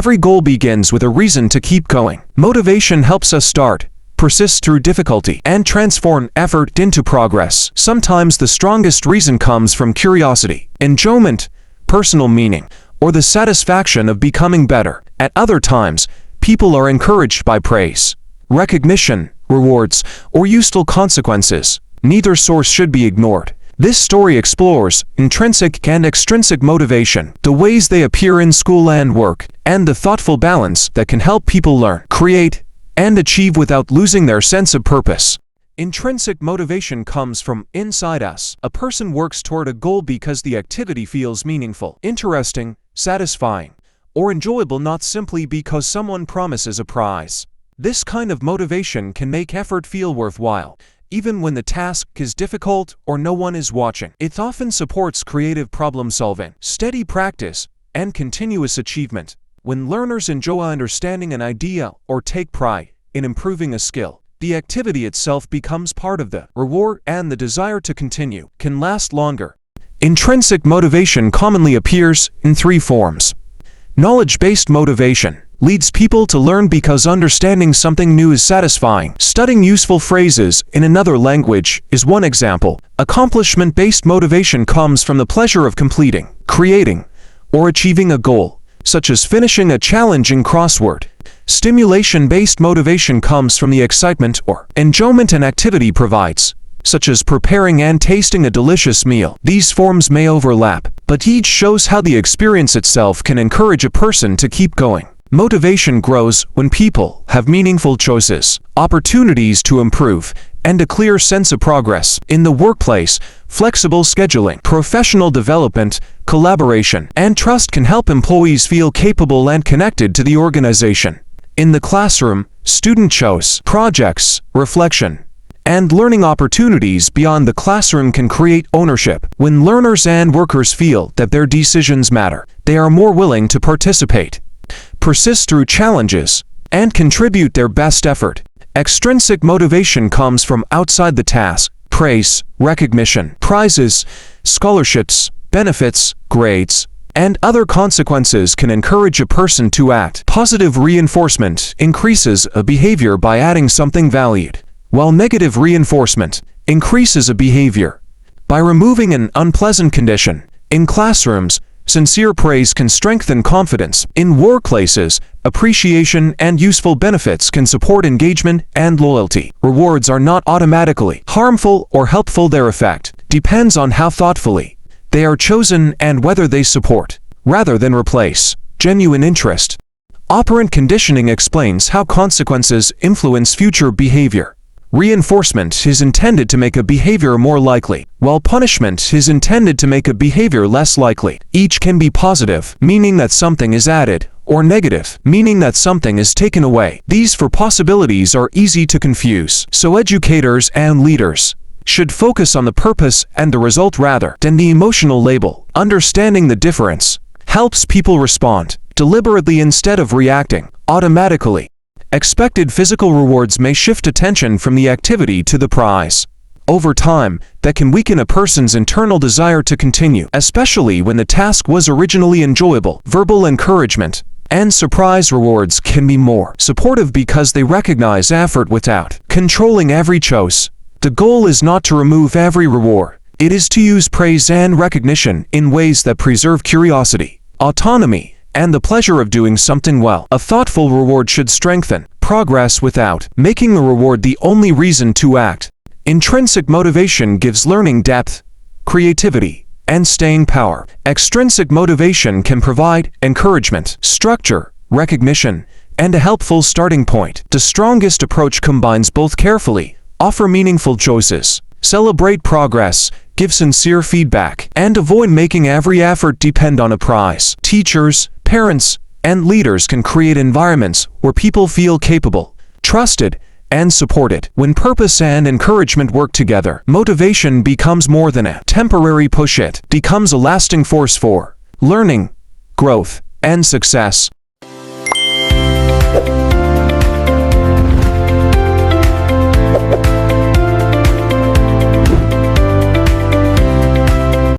Every goal begins with a reason to keep going. Motivation helps us start, persist through difficulty, and transform effort into progress. Sometimes the strongest reason comes from curiosity, enjoyment, personal meaning, or the satisfaction of becoming better. At other times, people are encouraged by praise, recognition, rewards, or useful consequences. Neither source should be ignored. This story explores intrinsic and extrinsic motivation, the ways they appear in school and work, and the thoughtful balance that can help people learn, create, and achieve without losing their sense of purpose. Intrinsic motivation comes from inside us. A person works toward a goal because the activity feels meaningful, interesting, satisfying, or enjoyable, not simply because someone promises a prize. This kind of motivation can make effort feel worthwhile, even when the task is difficult or no one is watching. It often supports creative problem-solving, steady practice, and continuous achievement. When learners enjoy understanding an idea or take pride in improving a skill, the activity itself becomes part of the reward, and the desire to continue can last longer. Intrinsic motivation commonly appears in three forms. Knowledge-based motivation leads people to learn because understanding something new is satisfying. Studying useful phrases in another language is one example. Accomplishment-based motivation comes from the pleasure of completing, creating, or achieving a goal, such as finishing a challenging crossword. Stimulation-based motivation comes from the excitement or enjoyment an activity provides, such as preparing and tasting a delicious meal. These forms may overlap, but each shows how the experience itself can encourage a person to keep going. Motivation grows when people have meaningful choices, opportunities to improve, and a clear sense of progress. In the workplace, flexible scheduling, professional development, collaboration, and trust can help employees feel capable and connected to the organization. In the classroom, student choice, projects, reflection, and learning opportunities beyond the classroom can create ownership. When learners and workers feel that their decisions matter, they are more willing to participate, persist through challenges, and contribute their best effort. Extrinsic motivation comes from outside the task. Praise, recognition, prizes, scholarships, benefits, grades, and other consequences can encourage a person to act. Positive reinforcement increases a behavior by adding something valued, while negative reinforcement increases a behavior by removing an unpleasant condition. In classrooms, sincere praise can strengthen confidence. In workplaces, appreciation and useful benefits can support engagement and loyalty. Rewards are not automatically harmful or helpful. Their effect depends on how thoughtfully they are chosen and whether they support, rather than replace, genuine interest. Operant conditioning explains how consequences influence future behavior. Reinforcement is intended to make a behavior more likely, while punishment is intended to make a behavior less likely. Each can be positive, meaning that something is added, or negative, meaning that something is taken away. These four possibilities are easy to confuse, so educators and leaders should focus on the purpose and the result rather than the emotional label. Understanding the difference helps people respond deliberately instead of reacting automatically. Expected physical rewards may shift attention from the activity to the prize. Over time, that can weaken a person's internal desire to continue, especially when the task was originally enjoyable. Verbal encouragement and surprise rewards can be more supportive because they recognize effort without controlling every choice. The goal is not to remove every reward. It is to use praise and recognition in ways that preserve curiosity, autonomy, and the pleasure of doing something well. A thoughtful reward should strengthen progress without making the reward the only reason to act. Intrinsic motivation gives learning depth, creativity, and staying power. Extrinsic motivation can provide encouragement, structure, recognition, and a helpful starting point. The strongest approach combines both carefully, offer meaningful choices, celebrate progress, give sincere feedback, and avoid making every effort depend on a prize. Teachers, parents, and leaders can create environments where people feel capable, trusted, and supported. When purpose and encouragement work together, motivation becomes more than a temporary push. It becomes a lasting force for learning, growth, and success.